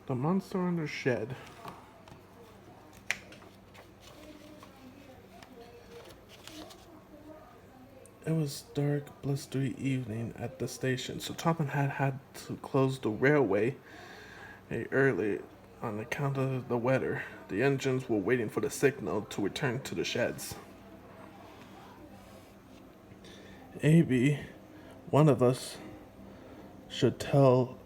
The monster in the shed. It was dark, blustery evening at the station, so Topham had to close the railway early on account of the weather. The engines were waiting for the signal to return to the sheds. Maybe one of us should tell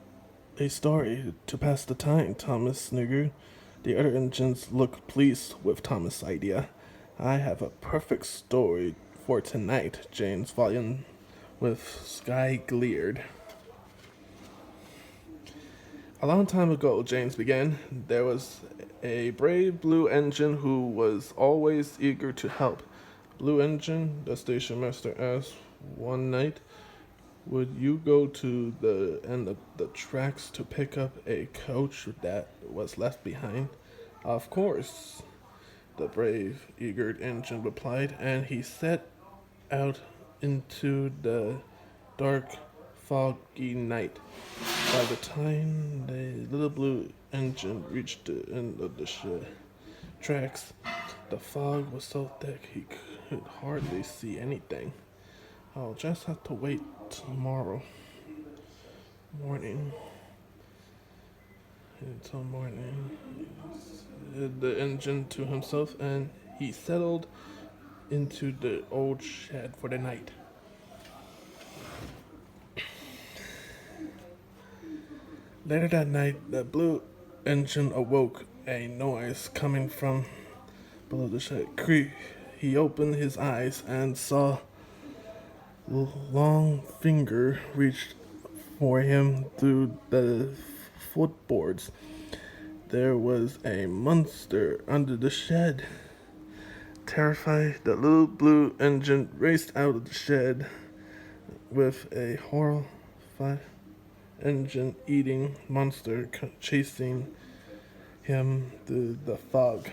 a story to pass the time, Thomas sniggered. The other engines looked pleased with Thomas' idea. I have a perfect story for tonight, James volume with sky glared. A long time ago, James began, there was a brave blue engine who was always eager to help. Blue engine, the station master asked one night, would you go to the end of the tracks to pick up a coach that was left behind? Of course, the brave, eager engine replied, and he set out into the dark, foggy night. By the time the little blue engine reached the end of the tracks, the fog was so thick he could hardly see anything. I'll just have to wait tomorrow morning until morning, said the engine to himself, and he settled into the old shed for the night. Later that night, the blue engine awoke a noise coming from below the shed. He opened his eyes and saw a long finger reached for him through the footboards. There was a monster under the shed. Terrified, the little blue engine raced out of the shed with a horrified engine-eating monster chasing him through the fog.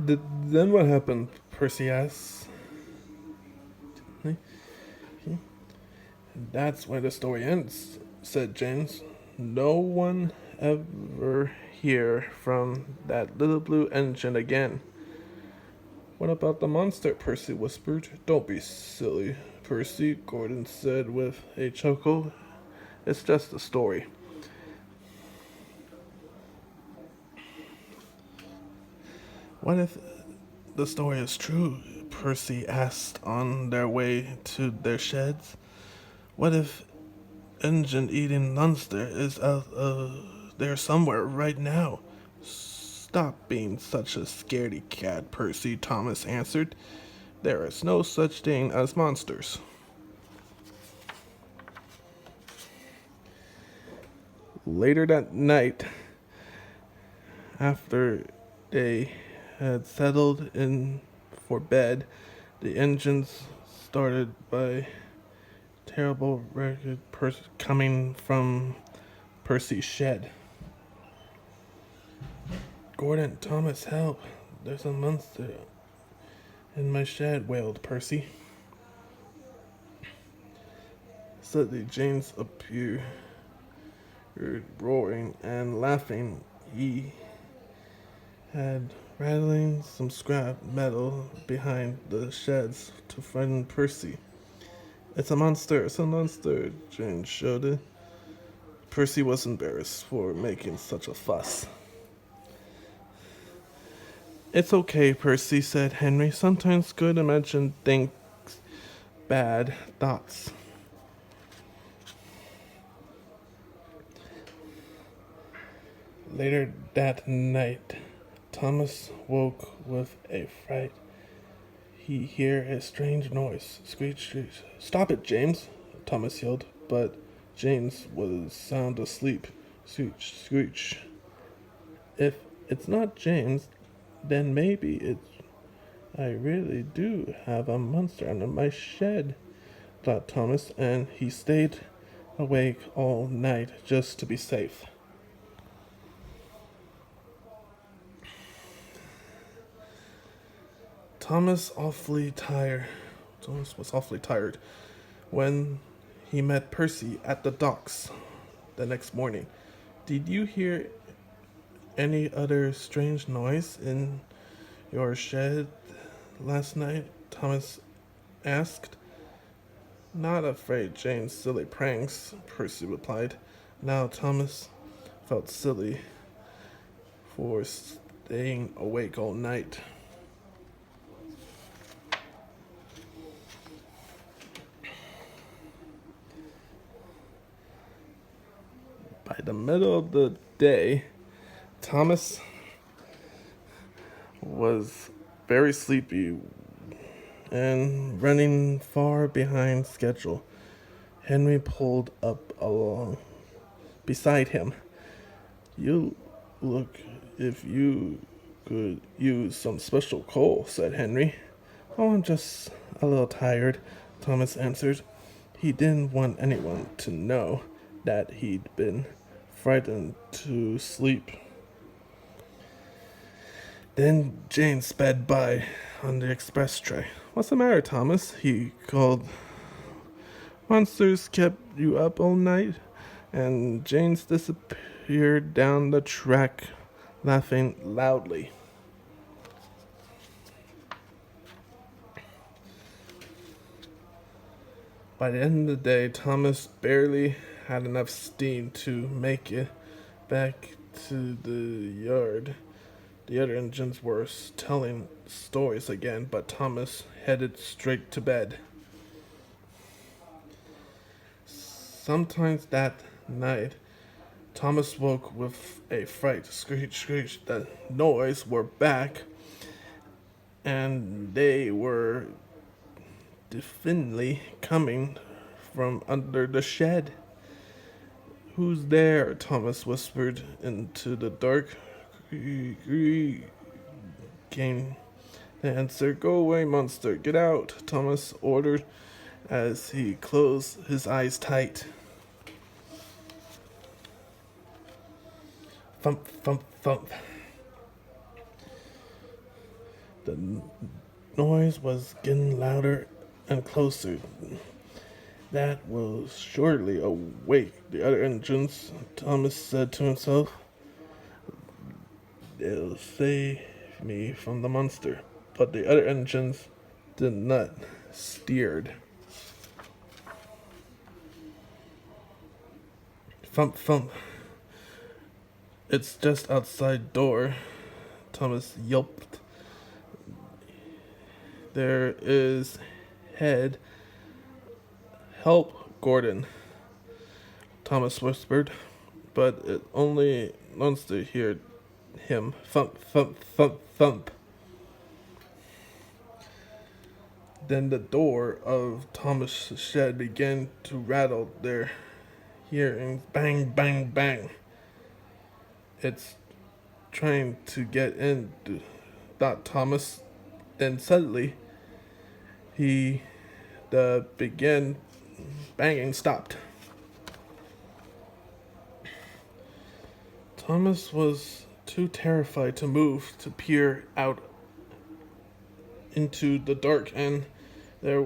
Then what happened? Percy asked. That's where the story ends, said James. No one ever hear from that little blue engine again. What about the monster? Percy whispered. Don't be silly, Percy, Gordon said with a chuckle. It's just a story. What if the story is true? Percy asked on their way to their sheds. What if engine eating monster is out there somewhere right now? Stop being such a scaredy cat, Percy, Thomas answered. There is no such thing as monsters. Later that night, after they had settled in for bed, the engines started by terrible record coming from Percy's shed. Gordon, Thomas, help. There's a monster in my shed, wailed Percy. Suddenly, James appeared, roaring and laughing. He had rattling some scrap metal behind the sheds to frighten Percy. It's a monster, James shouted. Percy was embarrassed for making such a fuss. It's okay, Percy, said Henry. Sometimes good imagine thinks bad thoughts. Later that night, Thomas woke with a fright. He heard a strange noise. Screech, screech. Stop it, James, Thomas yelled, but James was sound asleep. Screech, screech. If it's not James, then maybe I really do have a monster under my shed, thought Thomas, and he stayed awake all night just to be safe. Thomas was awfully tired when he met Percy at the docks the next morning. Did you hear any other strange noise in your shed last night? Thomas asked. Not afraid Jane's silly pranks, Percy replied. Now Thomas felt silly for staying awake all night. By the middle of the day, Thomas was very sleepy and running far behind schedule. Henry pulled up along beside him. You look if you could use some special coal, said Henry. Oh, I'm just a little tired, Thomas answered. He didn't want anyone to know that he'd been frightened to sleep. Then Jane sped by on the express tray. What's the matter, Thomas? He called. Monsters kept you up all night? And Jane's disappeared down the track, laughing loudly. By the end of the day, Thomas barely had enough steam to make it back to the yard. The other engines were telling stories again, but Thomas headed straight to bed. Sometimes that night, Thomas woke with a fright. Screech, screech. The noise were back, and they were definitely coming from under the shed. Who's there? Thomas whispered into the dark. Came the answer. Go away, monster. Get out, Thomas ordered as he closed his eyes tight. Thump, thump, thump. The noise was getting louder and closer. That will surely awake the other engines, Thomas said to himself. They'll save me from the monster. But the other engines did not steered. Thump, thump. It's just outside door, Thomas yelped. There is head. Help, Gordon, Thomas whispered, but it only monster heard him. Thump, thump, thump, thump. Then the door of Thomas' shed began to rattle, their hearing bang, bang, bang. It's trying to get in, thought Thomas. Then suddenly, the began banging stopped. Thomas was too terrified to move, to peer out into the dark, and there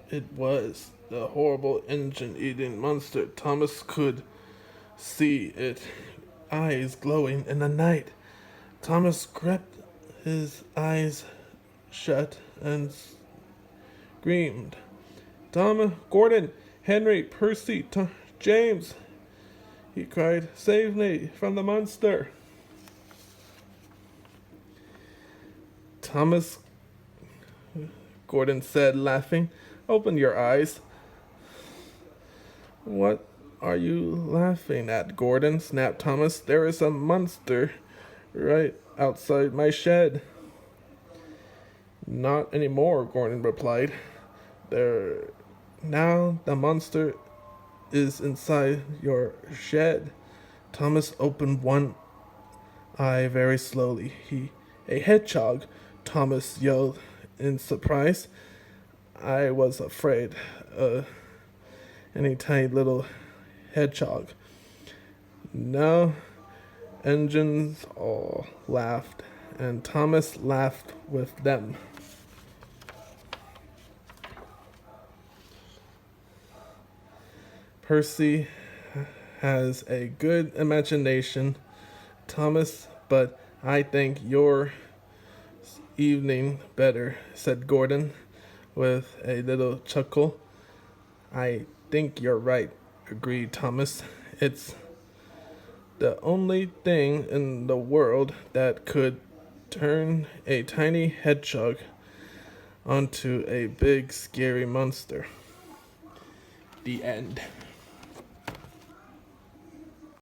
it was, the horrible engine-eating monster. Thomas could see its eyes glowing in the night. Thomas gripped his eyes shut and screamed. Tom, Gordon, Henry, Percy, James, he cried, save me from the monster. Thomas, Gordon said, laughing, open your eyes. What are you laughing at, Gordon? Snapped Thomas. There is a monster right outside my shed. Not anymore, Gordon replied. Now the monster is inside your shed. Thomas opened one eye very slowly. A hedgehog, Thomas yelled in surprise. I was afraid. Any tiny little hedgehog. No, engines all laughed, and Thomas laughed with them. Percy has a good imagination, Thomas, but I think your evening better, said Gordon with a little chuckle. I think you're right, agreed Thomas. It's the only thing in the world that could turn a tiny hedgehog onto a big scary monster. The end.